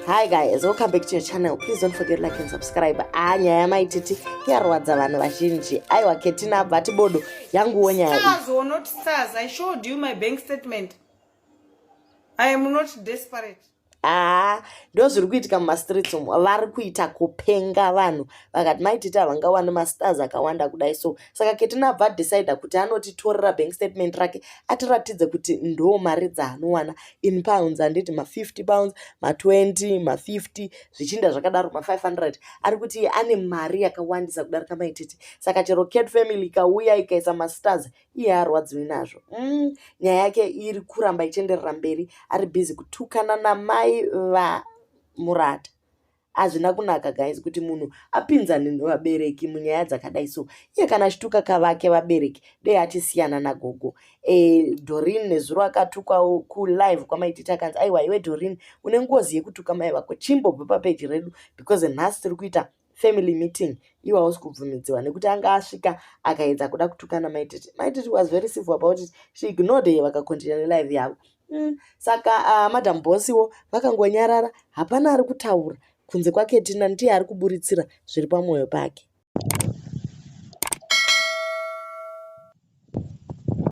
Hi guys, welcome back to your channel. Please don't forget to like and subscribe. Nyaya Mai Titi yarwadza vanhu vazhinji. Aiwa Ketty nabvati bodo yanguwo nyaya. Stars or not stars, I showed you my bank statement. I am not desperate. Ndo zviri kuitika mumastreets umu. Vari kuita kupenga vanhu vakati Mai Titi havangawani mastars akawanda kudai so. Saka Ketty nabva decide kuti anotitorera bank statement rake atiratidze kuti ndo mari dzaanowana in pounds, handiti ma50 pounds, ma20, ma50 zvichinda zvakadaro ma500. Ari kuti ane mari yakawandisa kudarika Mai Titi. Saka chero Cat family ikauya ikaisa mastars iye arwadziwi nazvo. Nyaya yake iri kuramba ichienderera mberi, ari busy kutukana namai murata. Hazvina kunaka guys kuti munhu apinzane nevabereki munyaya dzakadai so. Iye kana achituka kavake vabereki dei achisiyana nagogo. Doreen nezuro akatukwa kulive kwaMai Titi akanzi aiwa iwe Doreen une ngozi yekutuka mai vako chimbobva papeji redu because nhasi tiri kuita family meeting. Iwe hausi kubvumidziwa nekuti anga asvika akaedza kuda kutukana Mai Titi. Mai Titi was very civil about it. She ignored her vakakontinue live yavo. Saka madam bossiwo vakangonyarara, hapana ari kutaura kunze kwake Tina ndiye ari kuburitsira zviri pamwoyo pake.